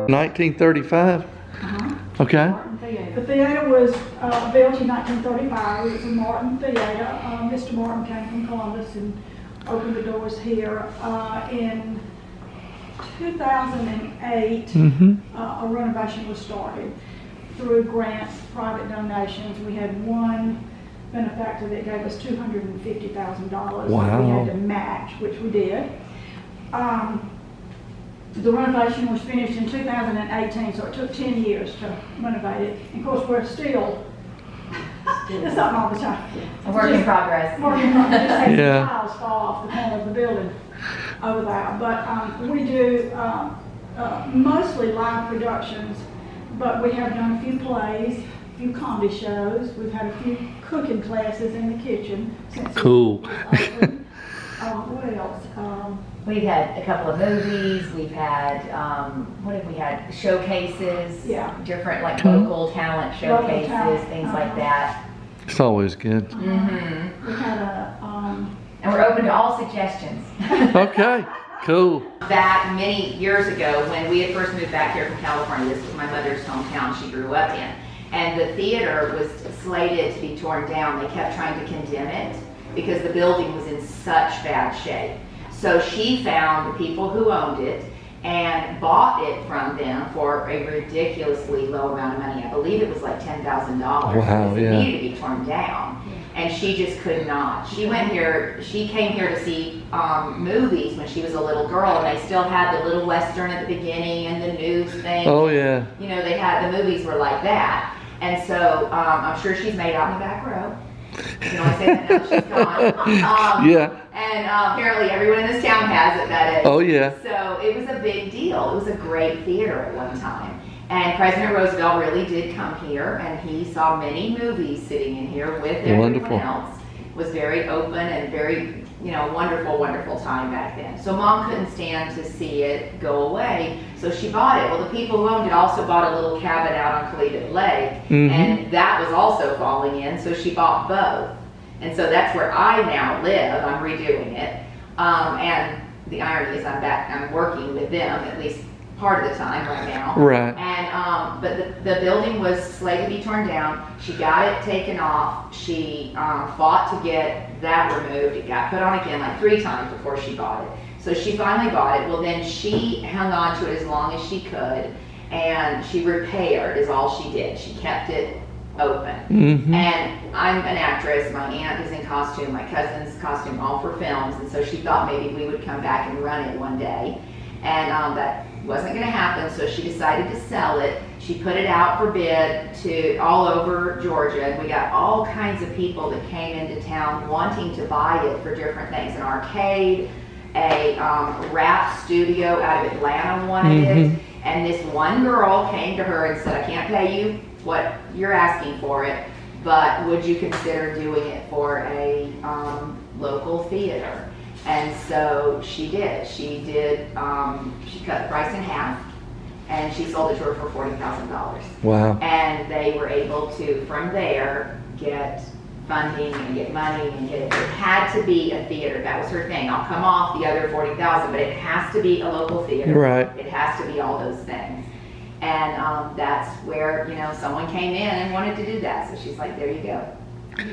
1935? Okay. Martin Theater. The theater was built in 1935. It was a Martin Theater. Mr. Martin came from Columbus and opened the doors here. In 2008, a renovation was started through grants, private donations. We had one benefactor that gave us $250,000 that we had to match, which we did. The renovation was finished in 2018, so it took 10 years to renovate it. And of course, we're still, it's something all the time. A work in progress. Work in progress. Just had some tiles fall off the corner of the building over there. But we do mostly live productions, but we have done a few plays, a few comedy shows. We've had a few cooking classes in the kitchen since Cool. what else? We've had a couple of movies. We've had, what have we had? Showcases. Yeah. Different like local talent showcases, talent, things like that. It's always good. We had a, And we're open to all suggestions. Okay, cool. Back many years ago when we had first moved back here from California, this was my mother's hometown she grew up in, and the theater was slated to be torn down. They kept trying to condemn it because the building was in such bad shape. So she found the people who owned it and bought it from them for a ridiculously low amount of money. I believe it was like $10,000. Wow, because yeah. It needed to be torn down. And she just could not. She went here, she came here to see movies when she was a little girl, and they still had the little Western at the beginning and the news thing. Oh yeah. You know, they had, the movies were like that. And so I'm sure she's made out in the back row. You can only say that now she's gone. Yeah. And apparently everyone in this town has it that age. Oh yeah. So it was a big deal. It was a great theater at one time. And President Roosevelt really did come here, and he saw many movies sitting in here with everyone else. It was very open and very, you know, wonderful, wonderful time back then. So Mom couldn't stand to see it go away, so she bought it. Well, the people who owned it also bought a little cabin out on Collegiate Lake, and that was also falling in, so she bought both. And so that's where I now live. I'm redoing it. And the irony is I'm working with them at least part of the time right now. Right. And but the building was slated to be torn down. She got it taken off. She fought to get that removed. It got put on again like 3 times before she bought it. So she finally bought it. Well, then she hung on to it as long as she could, and she repaired is all she did. She kept it open. And I'm an actress. My aunt is in costume. My cousin's costume, all for films. And so she thought maybe we would come back and run it one day. And that wasn't going to happen, so she decided to sell it. She put it out for bid to all over Georgia, and we got all kinds of people that came into town wanting to buy it for different things. An arcade, a rap studio out of Atlanta wanted it, and this one girl came to her and said, I can't pay you what you're asking for it, but would you consider doing it for a local theater? And so she did. She cut the price in half, and she sold it to her for $40,000. Wow. And they were able to, from there, get funding and get money and get it. It had to be a theater. That was her thing. I'll come off the other $40,000, but it has to be a local theater. Right. It has to be all those things. And that's where, you know, someone came in and wanted to do that. So she's like, there you go.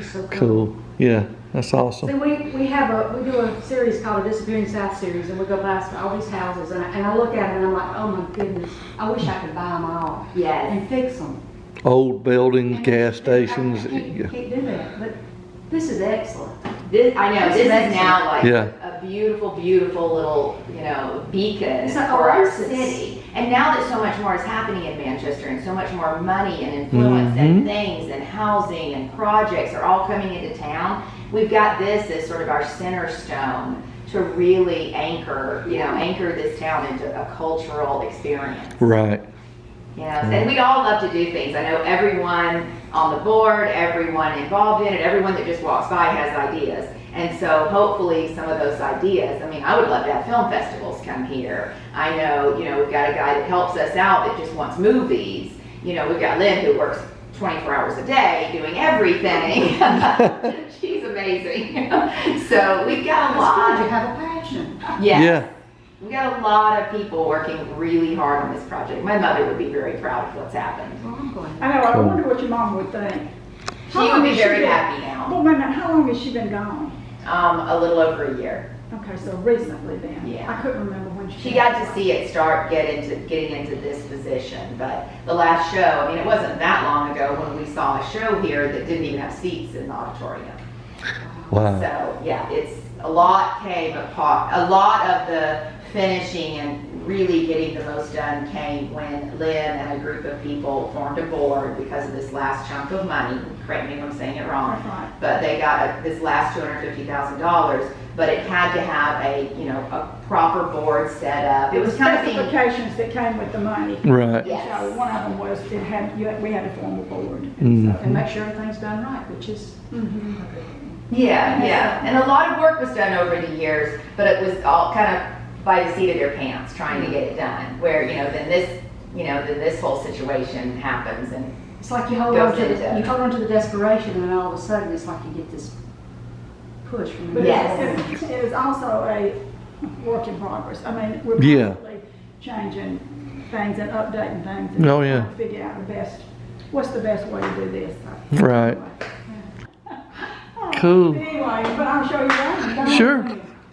so Cool. Yeah, that's awesome. See, we do a series called a Disappearing South series, and we go past all these houses, and I look at them and I'm like, oh my goodness, I wish I could buy them all Yes. and fix them. Old buildings, And gas stations. I can't do that, but this is excellent. I know, this is now like Yeah. a beautiful, beautiful little, you know, beacon It's for an our oasis. city. And now that so much more is happening in Manchester, and so much more money and influence and things and housing and projects are all coming into town, we've got this as sort of our center stone to really anchor this town into a cultural experience. Right. You know, and we all love to do things. I know everyone on the board, everyone involved in it, everyone that just walks by has ideas. And so hopefully some of those ideas, I mean, I would love to have film festivals come here. I know, you know, we've got a guy that helps us out that just wants movies. You know, we've got Lynn who works 24 hours a day doing everything. She's amazing. So we've got a lot. You have a passion. Yes. Yeah. We got a lot of people working really hard on this project. My mother would be very proud of what's happened. Well, I'm glad. I know, I Cool. wonder what your mom would think. She How would long be has she very been- happy now. Well, wait a minute, how long has she been gone? A little over a year. Okay, so recently then. Yeah. I couldn't remember when she. She got to see it start getting into this position, but the last show, I mean, it wasn't that long ago when we saw a show here that didn't even have seats in the auditorium. Wow. So, yeah, it's, a lot came apart, a lot of the finishing and really getting the most done came when Lynn and a group of people formed a board because of this last chunk of money. Correct me if I'm saying it wrong. That's right. But they got this last $250,000, but it had to have a proper board set up. It was kind of being, Specifications that came with the money. Right. Yes. So one of them was, we had to form a board. Mm. And make sure everything's done right, which is, Mhm. yeah. And a lot of work was done over the years, but it was all kind of by the seat of their pants trying to get it done. Where, then this whole situation happens and it's like you hold on to the desperation and then all of a sudden it's like you get this push from the. But Yes. it is also a work in progress. I mean, we're Yeah. constantly changing things and updating things. And Oh, yeah. trying to figure out what's the best way to do this. Right. Oh, Cool. Anyway, but I'll show you that. Sure.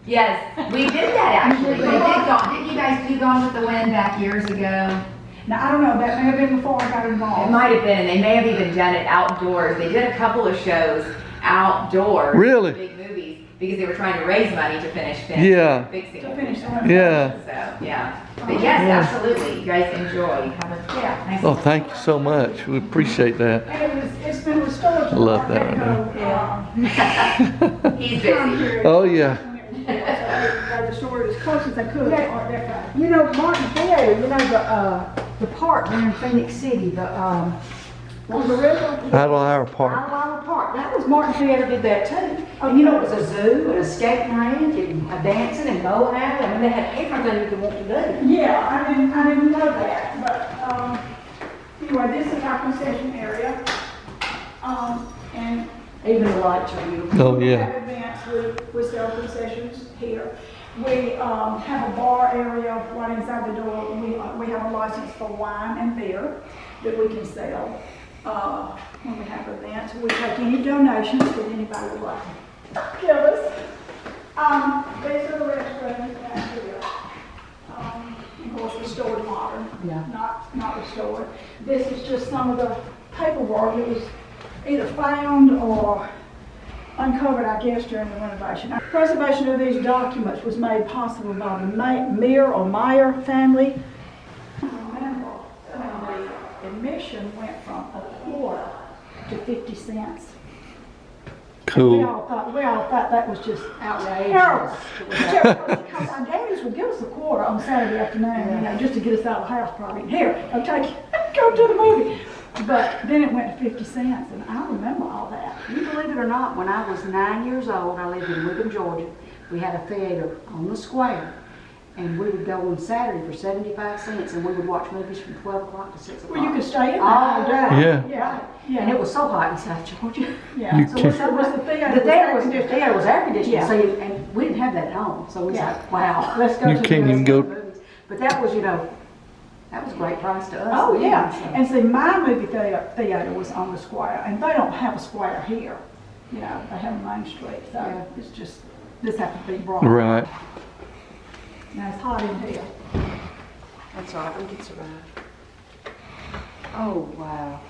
yes, we did that actually. We did didn't you guys do Gone with the Wind back years ago? Now, I don't know, that may have been before I got involved. It might have been, and they may have even done it outdoors. They did a couple of shows outdoors. Really? Big movies, because they were trying to raise money to finish Yeah. fixing To it. finish the one. Yeah. So, yeah. But yes, absolutely. You guys enjoy. Have a nice. Oh, thank you so much. We appreciate that. And it's been restored to I love the that Art right Deco, He's time busy. period. Oh, yeah. So they restored it as close as they could to Art Deco. You know, Martin Theater, the park there in Phoenix City, On the river? Out on our park. Isle Park, that was Martin Theater did that too. And you know, it was a zoo and a skating range and a dancing and bow alley, I mean, they had everything you could want to do. Yeah, I didn't know that, but, anyway, this is our concession area. And Even the lights are beautiful. Oh, we yeah. have events, we sell concessions here. We, have a bar area right inside the door. We have a license for wine and beer that we can sell, when we have events. We take any donations that anybody would like to give us. These are the restrooms down here. Of course, restored modern, Yeah. not restored. This is just some of the paperwork that was either found or uncovered, I guess, during the renovation. Preservation of these documents was made possible by the Meyer family. Remember, when the admission went from $0.25 to 50 cents. We Cool. all thought that was just Outrageous. terrible. Because our daddies would give us $0.25 on Saturday afternoon, just to get us out of the house probably. Here, I'll take you, go to the movie. But then it went to 50 cents, and I remember all that. You believe it or not, when I was 9 years old, I lived in Wigan, Georgia. We had a theater on the square, and we would go on Saturday for 75 cents, and we would watch movies from 12 o'clock to 6 o'clock. Well, you could stay in there All all day. Yeah. Yeah, yeah. And it was so hot in South Georgia. Yeah. You So can't- what's the theater? The theater was air conditioned, Yeah. so and we didn't have that at home, so we was Yeah. like, wow. Let's go You to the can't even restaurant. go- Movies. But that was, that was a great price to us. Oh, yeah. So- And see, my movie theater was on the square, and they don't have a square here. They have a Main Street, so Yeah. it's just, this has to be brought. Right. Now, it's hot in here. That's all right, we can survive. Oh, wow.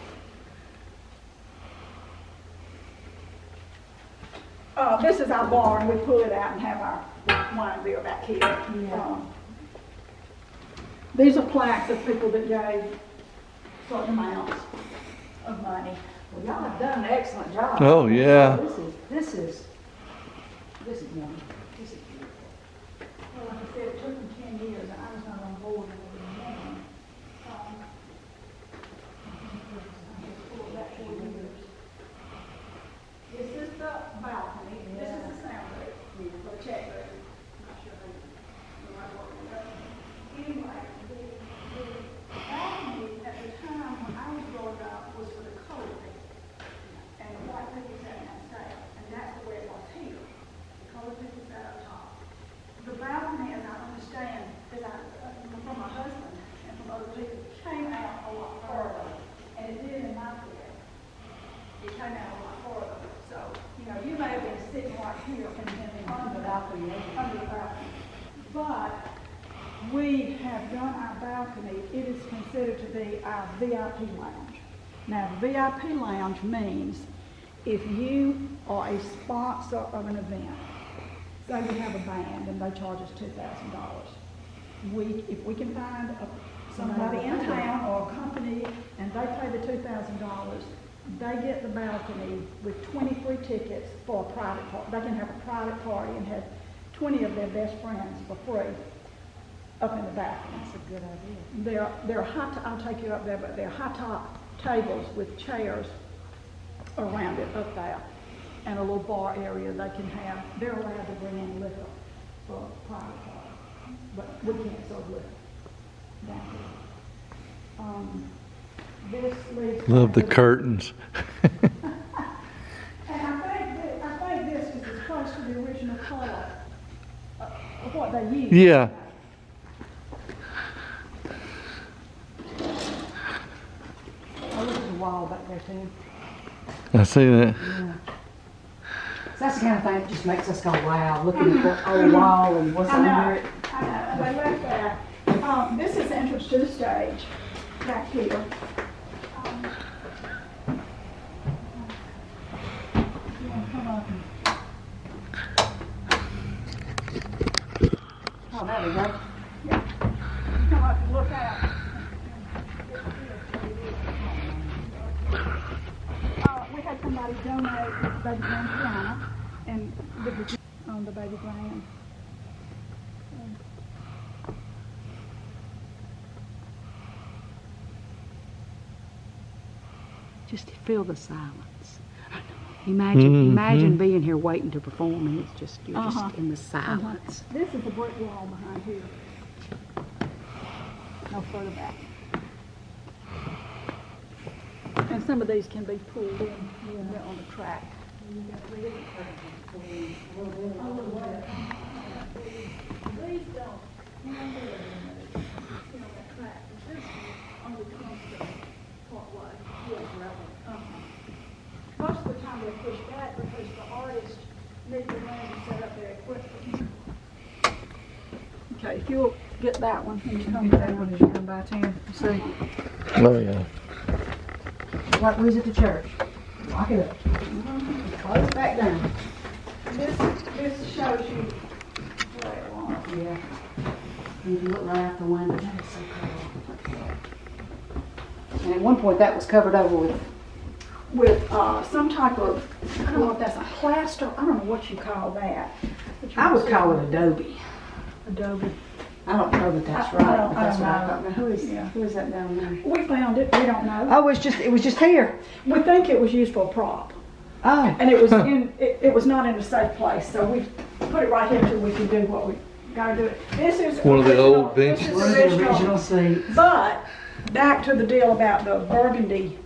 This is our bar, and we pull it out and have our wine and beer back here. Yeah. These are plaques of people that gave certain amounts of money. Well, y'all have done an excellent job. Oh, yeah. This is wonderful. This is beautiful. Well, like I said, it took them 10 years, and I was not on board with it anymore. This is the balcony, this is the sound booth, for the check booth. I'm not sure who, right what we're doing. Anyway, the balcony at the time when I was growing up was for the colored people. And the white people sat downstairs, and that's the way it was here. The colored people under the balcony. But we have done our balcony, it is considered to be our VIP lounge. Now, the VIP lounge means if you are a sponsor of an event, say we have a band and they charge us $2,000. If we can find somebody in town or a company and they pay the $2,000, they get the balcony with 20 free tickets for a private party. They can have a private party and have 20 of their best friends for free up in the balcony. That's a good idea. There are I'll take you up there, but there are high top tables with chairs around it up there and a little bar area they can have. They're allowed to bring in liquor for a private party, but we can't serve liquor down here. This leads Love the back to- curtains. And I think this is as close to the original color of what they used. Yeah. Oh, look at the wall back there too. I see that. Yeah. So that's the kind of thing that just makes us go, wow, looking at the old wall and what's under it. I know, they left that. This is the entrance to the stage, back here. You wanna come up and- Oh, there we go. Yeah. Come up and look out. We had somebody donate the baby grand piano and on the baby grand. Just to feel the silence. Imagine Mhm. being here waiting to perform and it's just, you're Uh-huh. just in the silence. This is a brick wall behind here. No further back. And some of these can be pulled in, they're on the track. These don't. That track, this only comes to partway. Most of the time they push back because the artists need the land to set up their equipment. Okay, if you'll get that one when you come down. As you come by town, see, Oh, yeah. like we was at the church. Lock it up. Close it back down. This shows you where it was. Yeah. And you look right out the window. That is so cool. And at one point that was covered over with Some type of, I don't know if that's a plaster, I don't know what you call that. But you I would see call it Adobe. Adobe. I don't know that that's I right, don't- but that's I what I don't thought. know. Now, who is that down there? We found it, we don't know. Oh, it was just here. We think it was used for a prop. Oh. And it was it was not in a safe place, so we put it right here till we can do what we gotta do. This is One of the original- old benches. this is One of the original seats. But back to the deal about the burgundy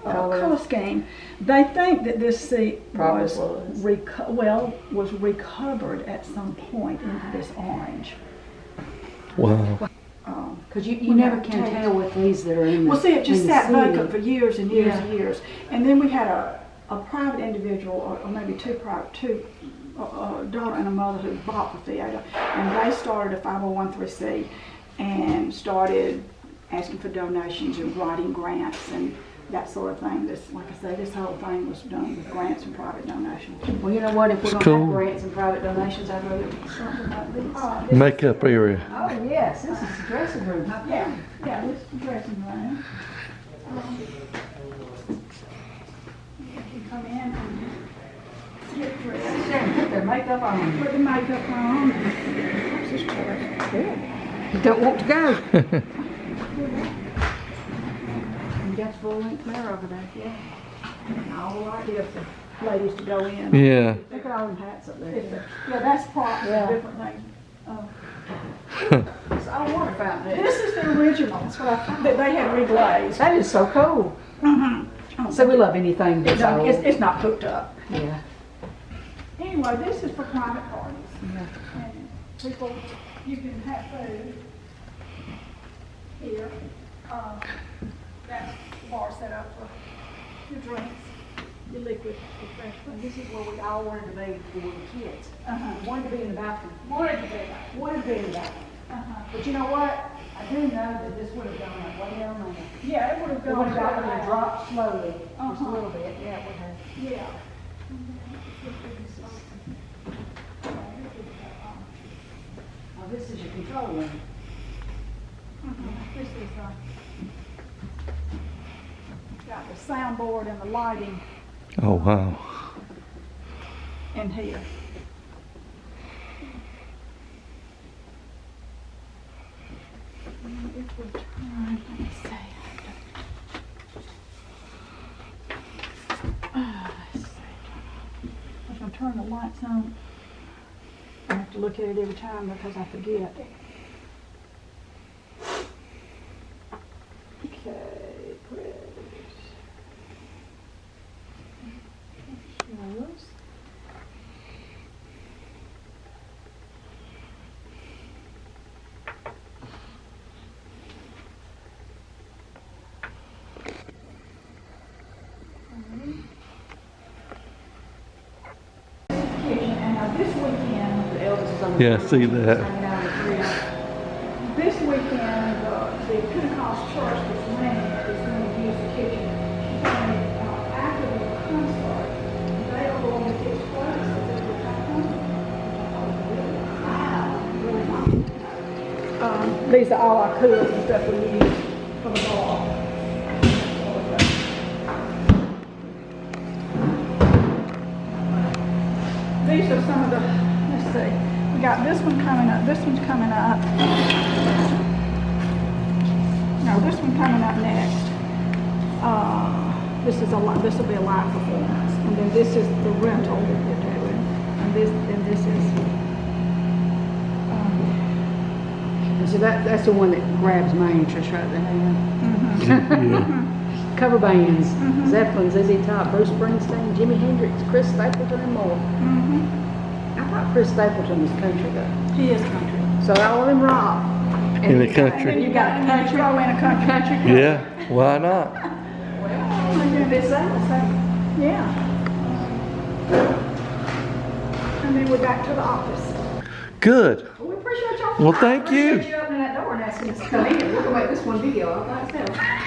color scheme, they think that this seat Probably was was. was recovered at some point into this orange. Wow. Because you never can tell with these that are in the Well, see, it just in the sat city. vacant for years and years Yeah. and years. And then we had a private individual, or maybe a daughter and a mother who bought the theater. And they started a 501(c) and started asking for donations and writing grants and that sort of thing. This, like I say, this whole thing was done with grants and private donations. Well, you know what? If we're going to Cool. have grants and private donations, I'd rather something like this. Makeup area. Oh, yes. This is the dressing room. How Yeah, come? yeah, this is the dressing room. You come in and get dressed. Put their makeup on. Put the makeup on. What's this chair? You don't want to go. You got the full-length mirror over there. Yeah. And all the idea for ladies to go in. Yeah. Look at all them hats up there. Yeah, that's props Yeah. and different things. It's all water fountain. This is the original, that they had reglazed. That is so cool. So we love anything that's No, old. it's not hooked up. Yeah. Anyway, this is for private parties. Yeah. And people, you can have food here. That's the bar set up for your drinks. your liquid refreshment. This is where we all wanted to be when we were kids. Uh-huh. Wanted to be in the bathroom. Wanted to be that. Wanted to be in the bathroom. Uh-huh. But you know what? I do know that this would have gone up way down there. Yeah, it would have It would gone have gotten right to drop slowly, just a Uh-huh. little bit. Yeah, it would have. Yeah. Oh, this is your control room. This is, got the soundboard and the lighting Oh, wow. in here. If we turn, let me see. Let's see. I'm gonna turn the lights on. I have to look at it every time because I forget. Okay, press. Shows. And now this weekend, The Elvis is on the Yeah, see that. hanging out in the fridge. this weekend, the Pentecost church that's running it is going to use the kitchen. And after the concert, they are going to fix places that will come. Wow, really nice. These are all our coolers and stuff we use for the bar. These are some of the, let's see, we got this one coming up, this one's coming up. No, this one coming up next. This will be a live performance, and then this is the rental that we're doing, and this is. And so that's the one that grabs my interest right there. Yeah. Cover bands, Zeppelin, ZZ Top, Bruce Springsteen, Jimi Hendrix, Chris Stapleton, and more. I thought Chris Stapleton was country though. He is country. So all of them rock. In the And then country. you got country, throw in a country. Yeah, why not? And then yeah. And then we're back to the office. Good. We appreciate y'all. Well, thank you. Appreciate you opening that door and asking us to come in. We're gonna make this one video all by itself.